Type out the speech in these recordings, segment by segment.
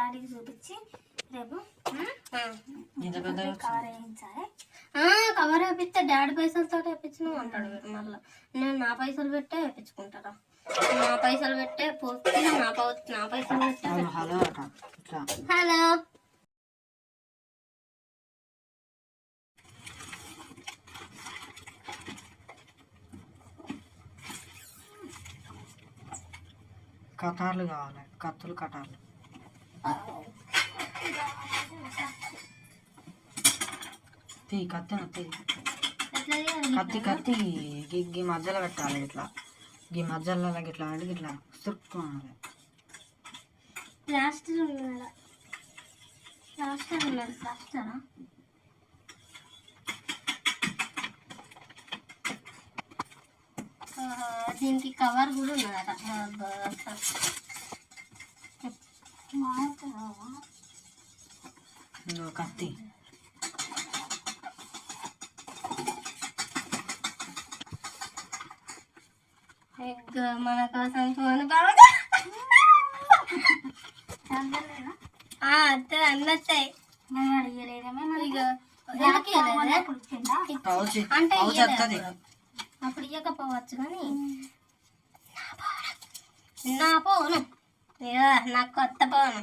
డాడీకి చూపించి రేపు కవర్ వేయించాలి. కవర్ వేపిస్తే డాడీ పైసలతో వేయించినావు అంటాడు మళ్ళీ. నేను నా పైసలు పెట్టే వేయించుకుంటారా? నా పైసలు పెట్టే పోతే నా పైసలు పెట్టే. హలో కటార్లు కావాలి, కత్తులు కటార్లు. కత్తి కత్తి గీ మధ్యలో పెట్టాలి. ఇట్లా గీ మధ్యలో ఇట్లా అంటే ఇట్లా సురుక్కోవాలి. ప్లాస్టర్ ఉన్నదా? ప్లాస్టర్ ఉన్నది. ప్లాస్టరా? దీనికి కవర్ కూడా ఉన్నదట. కత్తి మన కోసం ఫోన్ అత్తే అన్నత్తాయి అంటే అప్పుడు ఇవ్వకపోవచ్చు కానీ నా పోను నా కొత్త పోను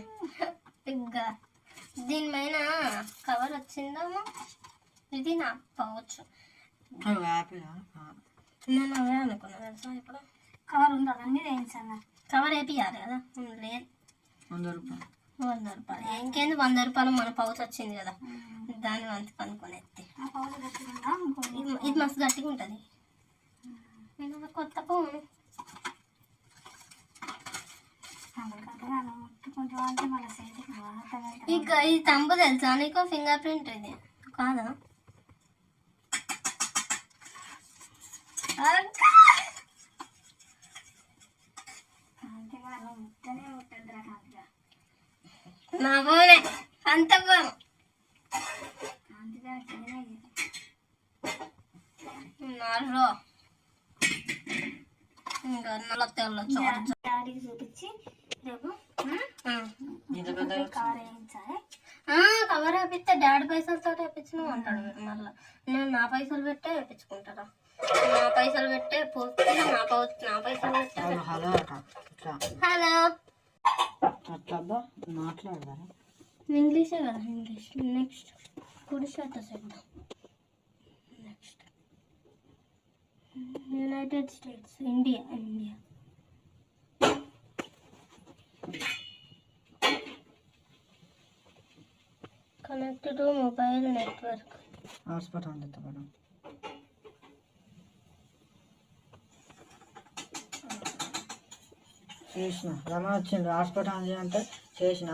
ఇంకా దీనిపైన కవర్ వచ్చిందమ్మా. ఇది నా పోవచ్చు. నేను అవే అనుకున్నా తెలుసా. ఇప్పుడు కవర్ ఉండాలని వేయించాను. కవర్ వేపియాలి కదా? లేదు, 100 రూపాయలు. 100 రూపాయలు ఇంకేంది? 100 రూపాయలు మన పౌచ్ వచ్చింది కదా, దాన్ని వంతు కనుక్కొని ఎత్తే. ఇది మస్తు గట్టిగా ఉంటుంది. నేను కొత్త పోను. ఇక ఇది తంబు తెలుసా నీకు? ఫింగర్ ప్రింట్ ఇది కాదా? నా పోనే అంత పోను. ఇంకా నల్ల తెల్ల డాడీకి చూపించి రేపు కవర్ వేయించాలి. కవర్ వేపిస్తే డాడీ పైసలతో వేయించినావు అంటాడు మళ్ళీ. నేను నా పైసలు పెట్టే వేయించుకుంటారా? నా పైసలు పెట్టే పోతే నా పైసలు పెట్టే. హలో మాట్లాడదారా? ఇంగ్లీషే కదా? ఇంగ్లీష్. నెక్స్ట్ కుడి షర్ట్ చేద్దాం. Next United states, India. Connect to mobile network. Hotspot on చేస్తా మేడం. చేసిన రమణ వచ్చిండు. హాట్స్పాట్ ఆన్ చేయాలంటే చేసిన.